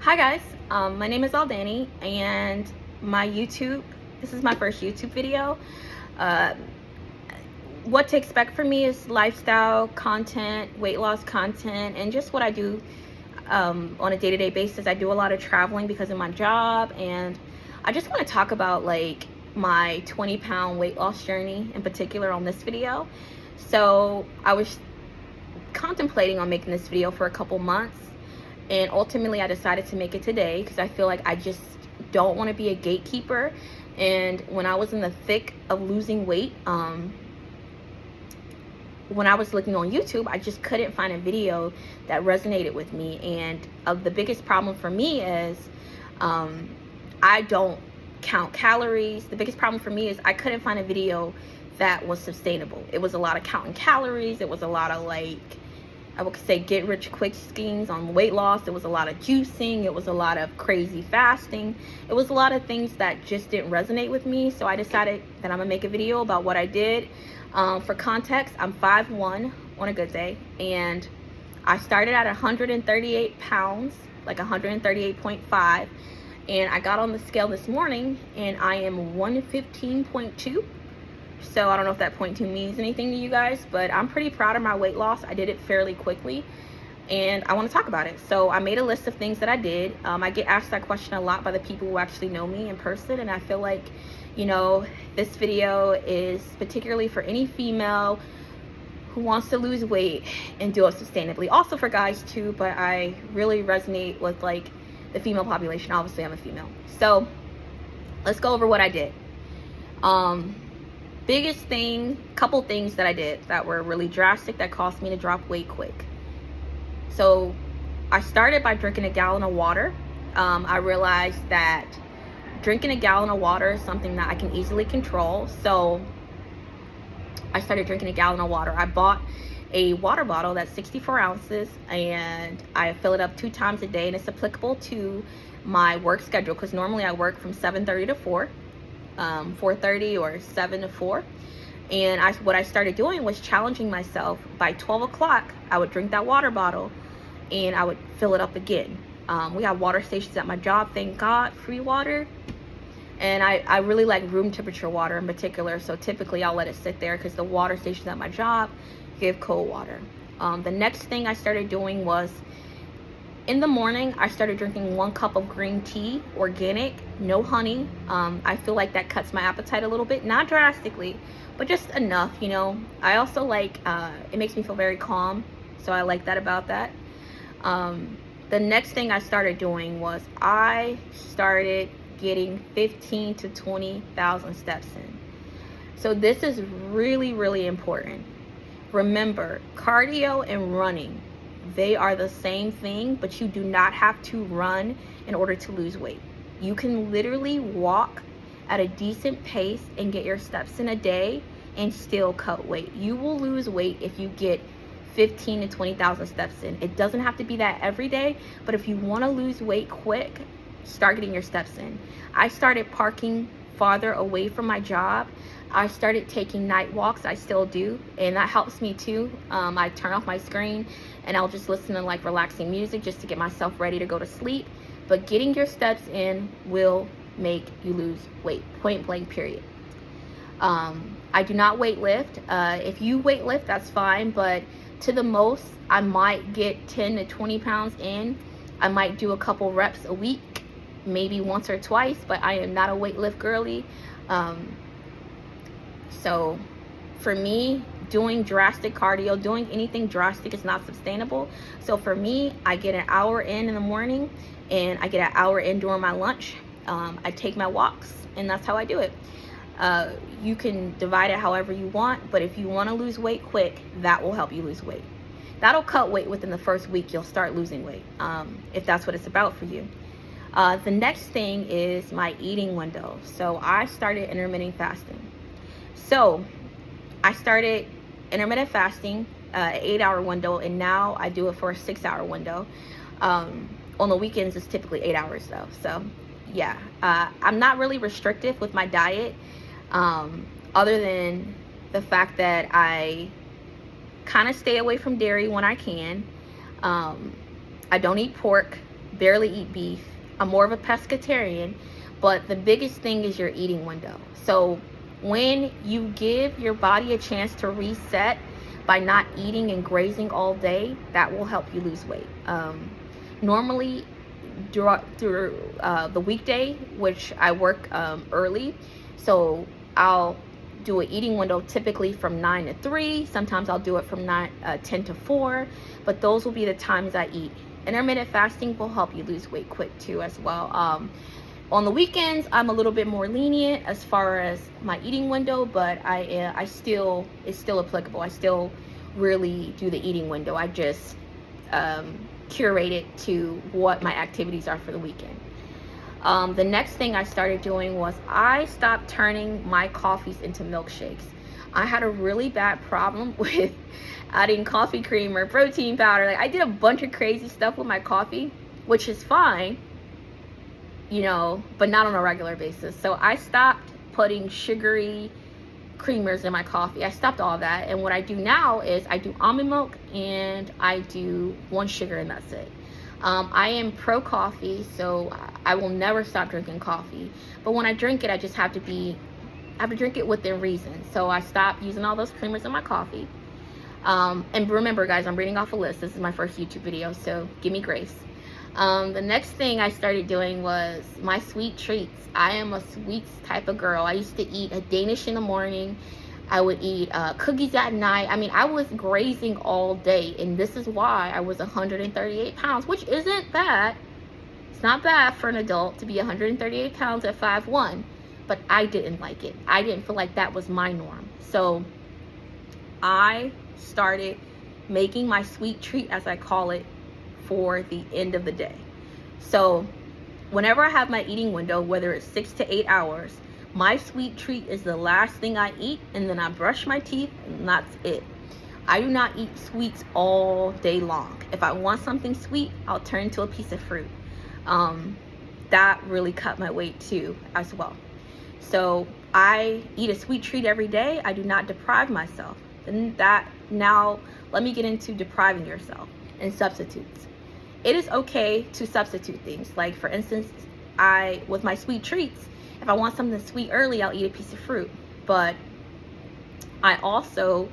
Hi guys, my name is Aldani and this is my first YouTube video. Uh, what to expect from me is lifestyle content, weight loss content, and just what I do on a day-to-day basis. I do a lot of traveling because of my job, and I just want to talk about like my 20-pound weight loss journey in particular on this video. So I was contemplating on making this video for a couple months, and ultimately I decided to make it today because I feel like I just don't want to be a gatekeeper. And when I was in the thick of losing weight, when I was looking on YouTube, I just couldn't find a video that resonated with me. And the biggest problem for me is I don't count calories. The biggest problem for me is I couldn't find a video that was sustainable. It was a lot of counting calories. It was a lot of, like, I would say, get rich quick schemes on weight loss. It was a lot of juicing. It was a lot of crazy fasting. It was a lot of things that just didn't resonate with me. So I decided that I'm gonna make a video about what I did. For context, I'm 5'1" on a good day, and I started at 138 pounds, like 138.5, and I got on the scale this morning and I am 115.2. So I don't know if that 0.2 means anything to you guys, but I'm pretty proud of my weight loss. I did it fairly quickly, and I want to talk about it. So I made a list of things that I did. I get asked that question a lot by the people who actually know me in person, and I feel like, you know, this video is particularly for any female who wants to lose weight and do it sustainably. Also for guys too, but I really resonate with like the female population. Obviously I'm a female. So let's go over what I did. Biggest thing, couple things that I did that were really drastic that caused me to drop weight quick. So I started by drinking a gallon of water. I realized that drinking a gallon of water is something that I can easily control. So I started drinking a gallon of water. I bought a water bottle that's 64 ounces, and I fill it up 2 times a day, and it's applicable to my work schedule because normally I work from 7:30 to 4. 4:30 or 7 to 4, and what I started doing was challenging myself. By 12 o'clock I would drink that water bottle and I would fill it up again. We have water stations at my job, thank God, free water, and I really like room temperature water in particular, so typically I'll let it sit there because the water stations at my job give cold water. The next thing I started doing was, in the morning, I started drinking 1 cup of green tea, organic, no honey. I feel like that cuts my appetite a little bit, not drastically, but just enough, you know. I also like, it makes me feel very calm, so I like that about that. The next thing I started doing was I started getting 15 to 20,000 steps in. So this is really, really important. Remember, cardio and running, they are the same thing, but you do not have to run in order to lose weight. You can literally walk at a decent pace and get your steps in a day and still cut weight. You will lose weight if you get 15 to 20,000 steps in. It doesn't have to be that every day, but if you want to lose weight quick, start getting your steps in. I started parking farther away from my job. I started taking night walks. I still do, and that helps me too. I turn off my screen and I'll just listen to like relaxing music just to get myself ready to go to sleep. But getting your steps in will make you lose weight, point blank, period. I do not weight lift. If you weight lift, that's fine, but to the most I might get 10 to 20 pounds in. I might do a couple reps a week, maybe once or twice, but I am not a weight lift girly. So for me, doing drastic cardio, doing anything drastic is not sustainable. So for me, I get an hour in the morning, and I get an hour in during my lunch. I take my walks, and that's how I do it. You can divide it however you want, but if you want to lose weight quick, that will help you lose weight. That'll cut weight within the first week. You'll start losing weight, if that's what it's about for you. The next thing is my eating window. So I started intermittent fasting. So I started intermittent fasting, 8-hour window, and now I do it for a 6-hour window. On the weekends it's typically 8 hours though. So yeah, I'm not really restrictive with my diet, other than the fact that I kind of stay away from dairy when I can. I don't eat pork. barely eat beef. I'm more of a pescatarian, but the biggest thing is your eating window. So when you give your body a chance to reset by not eating and grazing all day, that will help you lose weight. Normally, through the weekday, which I work early, so I'll do an eating window typically from 9 to 3. Sometimes I'll do it from 10 to 4, but those will be the times I eat. Intermittent fasting will help you lose weight quick too as well. On the weekends, I'm a little bit more lenient as far as my eating window, but it's still applicable. I still really do the eating window. I just curate it to what my activities are for the weekend. The next thing I started doing was I stopped turning my coffees into milkshakes. I had a really bad problem with adding coffee cream or protein powder. Like, I did a bunch of crazy stuff with my coffee, which is fine, but not on a regular basis. So I stopped putting sugary creamers in my coffee. I stopped all that, and what I do now is I do almond milk and I do 1 sugar, and that's it. I am pro coffee, so I will never stop drinking coffee, but when I drink it, I just have to drink it within reason. So I stopped using all those creamers in my coffee. And remember, guys, I'm reading off a list. This is my first YouTube video, so give me grace. The next thing I started doing was my sweet treats. I am a sweets type of girl. I used to eat a Danish in the morning. I would eat cookies at night. I mean, I was grazing all day, and this is why I was 138 pounds, which isn't bad. It's not bad for an adult to be 138 pounds at 5'1", but I didn't like it. I didn't feel like that was my norm. So I started making my sweet treat, as I call it, for the end of the day. So whenever I have my eating window, whether it's 6 to 8 hours, my sweet treat is the last thing I eat, and then I brush my teeth, and that's it. I do not eat sweets all day long. If I want something sweet, I'll turn to a piece of fruit. That really cut my weight too as well. So I eat a sweet treat every day. I do not deprive myself. And now let me get into depriving yourself and substitutes. It is okay to substitute things. Like, for instance, with my sweet treats, if I want something sweet early, I'll eat a piece of fruit. But I also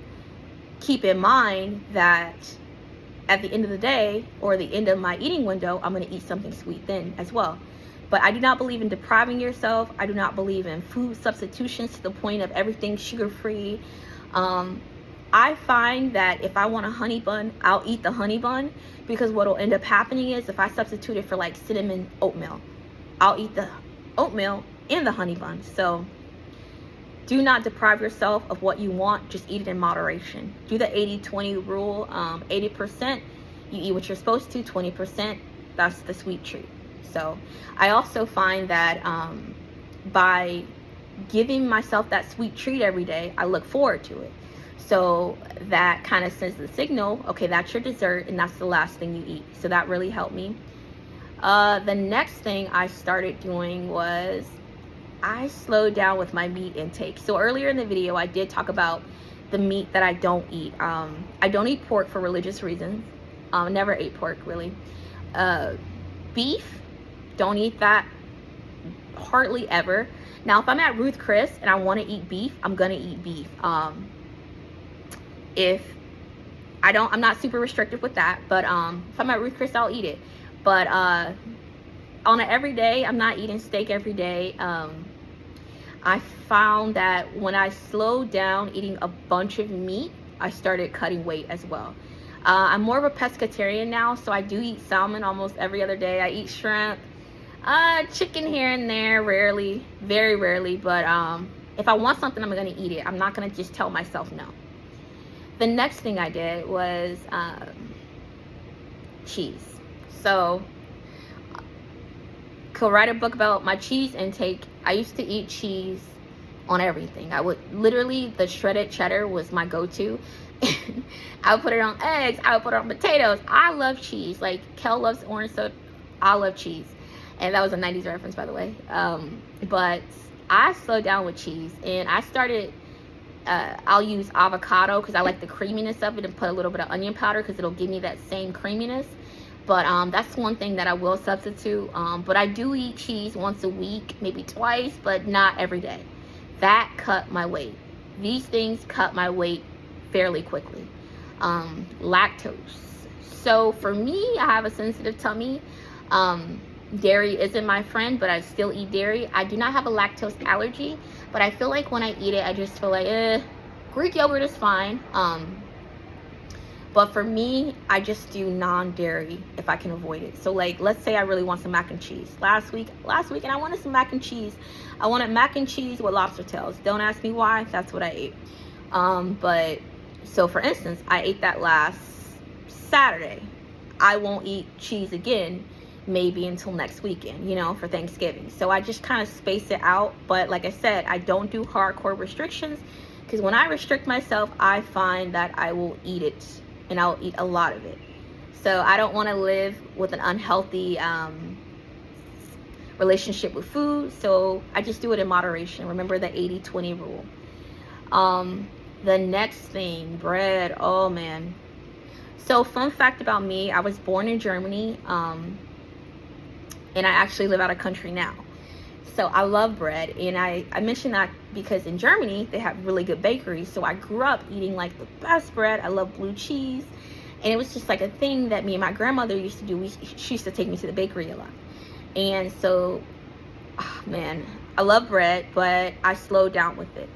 keep in mind that at the end of the day, or the end of my eating window, I'm going to eat something sweet then as well. But I do not believe in depriving yourself. I do not believe in food substitutions to the point of everything sugar-free. I find that if I want a honey bun, I'll eat the honey bun, because what will end up happening is if I substitute it for like cinnamon oatmeal, I'll eat the oatmeal and the honey bun. So do not deprive yourself of what you want. Just eat it in moderation. Do the 80-20 rule. 80% you eat what you're supposed to, 20% that's the sweet treat. So I also find that by giving myself that sweet treat every day, I look forward to it. So that kind of sends the signal, okay, that's your dessert, and that's the last thing you eat. So that really helped me. The next thing I started doing was I slowed down with my meat intake. So earlier in the video, I did talk about the meat that I don't eat. I don't eat pork for religious reasons. Never ate pork, really. Beef, don't eat that hardly ever. Now, if I'm at Ruth Chris and I want to eat beef, I'm gonna eat beef. I'm not super restrictive with that, but if I'm at Ruth Chris, I'll eat it. But on an everyday, I'm not eating steak every day. I found that when I slowed down eating a bunch of meat, I started cutting weight as well. I'm more of a pescatarian now, so I do eat salmon almost every other day. I eat shrimp, chicken here and there, rarely, very rarely, but if I want something, I'm gonna eat it. I'm not gonna just tell myself no. The next thing I did was cheese. So could write a book about my cheese intake. I used to eat cheese on everything. I would literally, the shredded cheddar was my go-to. I would put it on eggs. I would put it on potatoes. I love cheese. Like Kel loves orange soda. I love cheese. And that was a 90s reference, by the way. But I slowed down with cheese, and I started, I'll use avocado because I like the creaminess of it, and put a little bit of onion powder because it'll give me that same creaminess. But that's one thing that I will substitute. But I do eat cheese once a week, maybe twice, but not every day. That cut my weight. These things cut my weight fairly quickly. Lactose. So for me, I have a sensitive tummy. Dairy isn't my friend, but I still eat dairy. I do not have a lactose allergy, but I feel like when I eat it, I just feel like, Greek yogurt is fine. But for me, I just do non-dairy if I can avoid it. So like, let's say I really want some mac and cheese. Last week, and I wanted some mac and cheese. I wanted mac and cheese with lobster tails. Don't ask me why, that's what I ate. But, so for instance, I ate that last Saturday. I won't eat cheese again, maybe until next weekend, you know, for Thanksgiving. So I just kind of space it out. But like I said, I don't do hardcore restrictions, because when I restrict myself, I find that I will eat it. And I'll eat a lot of it. So I don't want to live with an unhealthy relationship with food. So I just do it in moderation. Remember the 80-20 rule. The next thing, bread. Oh man. So fun fact about me, I was born in Germany. And I actually live out of country now. So I love bread, and I mention that because in Germany they have really good bakeries. So I grew up eating like the best bread. I love blue cheese, and it was just like a thing that me and my grandmother used to do. She used to take me to the bakery a lot, and so, man, I love bread, but I slowed down with it.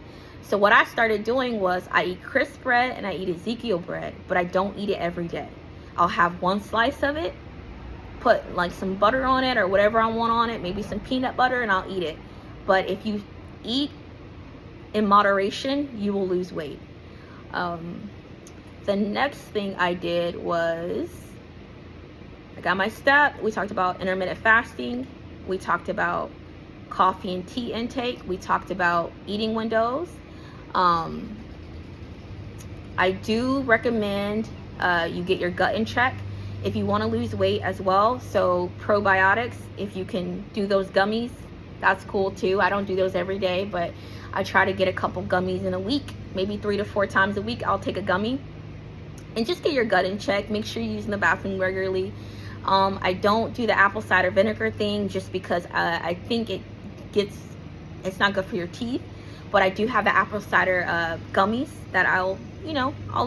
So what I started doing was I eat crisp bread and I eat Ezekiel bread, but I don't eat it every day. I'll have one slice of it, put like some butter on it or whatever I want on it, maybe some peanut butter, and I'll eat it. But if you eat in moderation, you will lose weight. The next thing I did was I got my step. We talked about intermittent fasting. We talked about coffee and tea intake. We talked about eating windows. I do recommend you get your gut in check if you want to lose weight as well. So probiotics, if you can do those gummies, that's cool too. I don't do those every day, but I try to get a couple gummies in a week, maybe 3 to 4 times a week. I'll take a gummy and just get your gut in check. Make sure you're using the bathroom regularly. I don't do the apple cider vinegar thing just because I think it's not good for your teeth. But I do have the apple cider gummies that I'll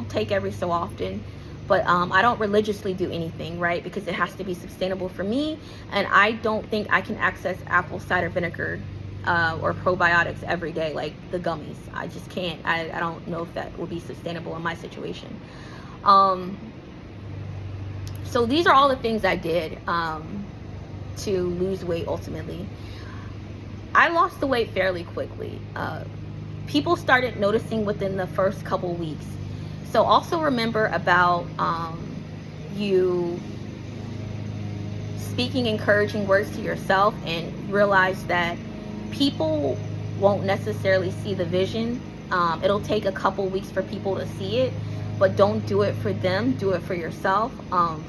take every so often. But I don't religiously do anything, right? Because it has to be sustainable for me. And I don't think I can access apple cider vinegar or probiotics every day, like the gummies. I just can't. I don't know if that would be sustainable in my situation. So these are all the things I did to lose weight ultimately. I lost the weight fairly quickly. People started noticing within the first couple weeks. So also remember about you speaking encouraging words to yourself, and realize that people won't necessarily see the vision. It'll take a couple weeks for people to see it, but don't do it for them, do it for yourself. So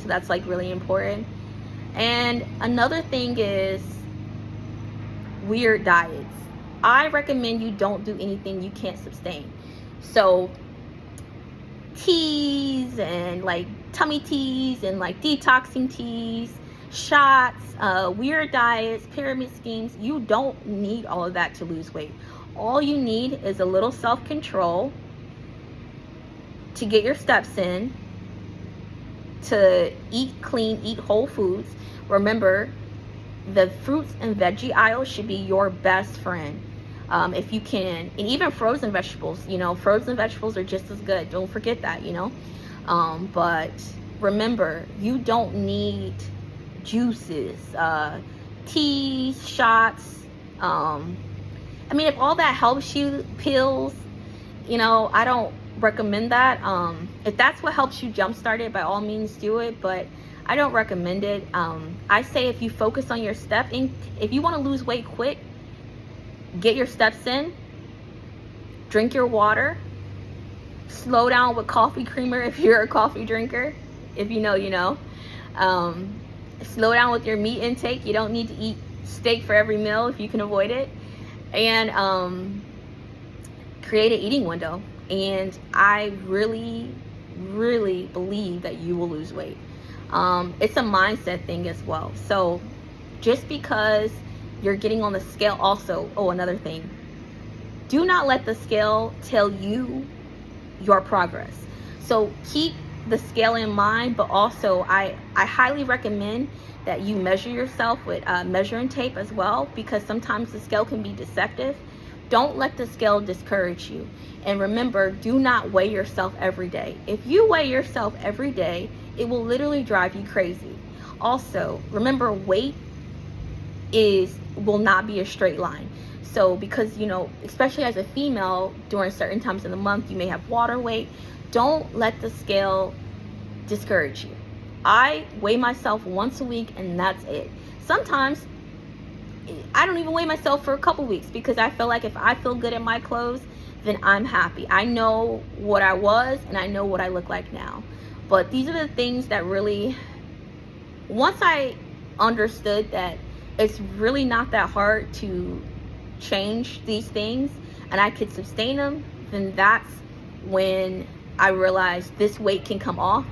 that's like really important. And another thing is weird diets. I recommend you don't do anything you can't sustain. So teas and like tummy teas and like detoxing teas, shots, weird diets, pyramid schemes. You don't need all of that to lose weight. All you need is a little self-control to get your steps in, to eat clean, eat whole foods. Remember, the fruits and veggie aisle should be your best friend. If you can, and even frozen vegetables, frozen vegetables are just as good. Don't forget that, but remember, you don't need juices, teas, shots. I mean, if all that helps you, pills, I don't recommend that. If that's what helps you jumpstart it, by all means do it, but I don't recommend it. I say if you focus on your step, if you want to lose weight quick, get your steps in, drink your water, slow down with coffee creamer if you're a coffee drinker. If you know, you know. Slow down with your meat intake. You don't need to eat steak for every meal if you can avoid it. And create an eating window. And I really, really believe that you will lose weight. It's a mindset thing as well. So just because you're getting on the scale, also, oh, another thing, do not let the scale tell you your progress. So keep the scale in mind, but also I highly recommend that you measure yourself with measuring tape as well, because sometimes the scale can be deceptive. Don't let the scale discourage you. And remember, do not weigh yourself every day. If you weigh yourself every day, it will literally drive you crazy. Also, remember, weight will not be a straight line. So because, you know, especially as a female, during certain times in the month, you may have water weight. Don't let the scale discourage you. I weigh myself once a week and that's it. Sometimes I don't even weigh myself for a couple weeks, because I feel like if I feel good in my clothes, then I'm happy. I know what I was and I know what I look like now. But these are the things that really, once I understood that it's really not that hard to change these things and I could sustain them, then that's when I realized this weight can come off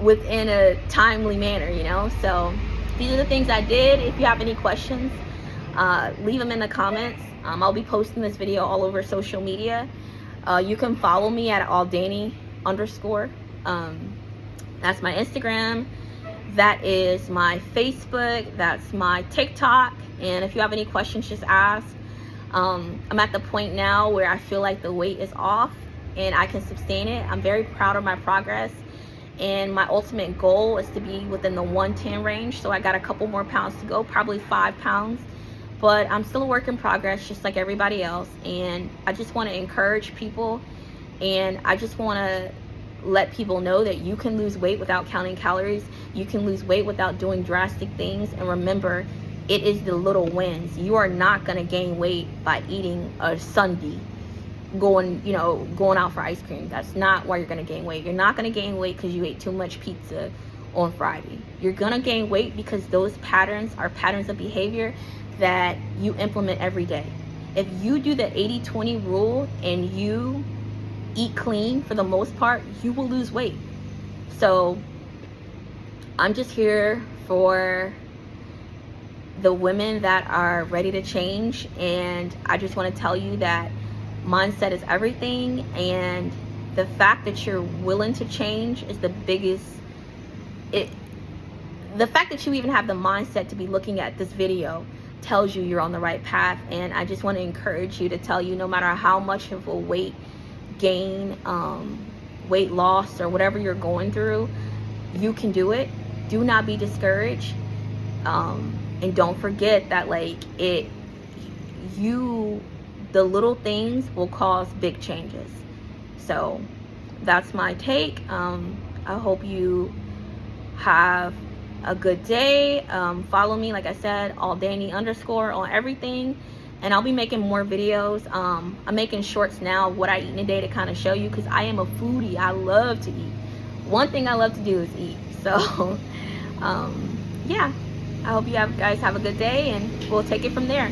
within a timely manner, you know. So these are the things I did. If you have any questions, leave them in the comments. I'll be posting this video all over social media. You can follow me at @alldani_. That's my Instagram. That is my Facebook. That's my TikTok. And if you have any questions, just ask. I'm at the point now where I feel like the weight is off and I can sustain it. I'm very proud of my progress. And my ultimate goal is to be within the 110 range. So I got a couple more pounds to go, probably 5 pounds. But I'm still a work in progress, just like everybody else. And I just want to encourage people. And I just want to let people know that you can lose weight without counting calories. You can lose weight without doing drastic things. And remember, it is the little wins. You are not going to gain weight by eating a sundae, going out for ice cream. That's not why you're going to gain weight. You're not going to gain weight because you ate too much pizza on Friday. You're going to gain weight because those patterns are patterns of behavior that you implement every day. If you do the 80-20 rule and you eat clean for the most part, you will lose weight. So I'm just here for the women that are ready to change, and I just want to tell you that mindset is everything, and the fact that you're willing to change is the biggest. The fact that you even have the mindset to be looking at this video tells you you're on the right path. And I just want to encourage you to tell you, no matter how much of a weight gain, weight loss, or whatever you're going through, you can do it. Do not be discouraged. And don't forget that the little things will cause big changes. So that's my take. I hope you have a good day. Follow me, like I said, @alldani_ on everything, and I'll be making more videos. I'm making shorts now of what I eat in a day to kind of show you, because I am a foodie. I love to eat. One thing I love to do is eat. So yeah, I hope you guys have a good day, and we'll take it from there.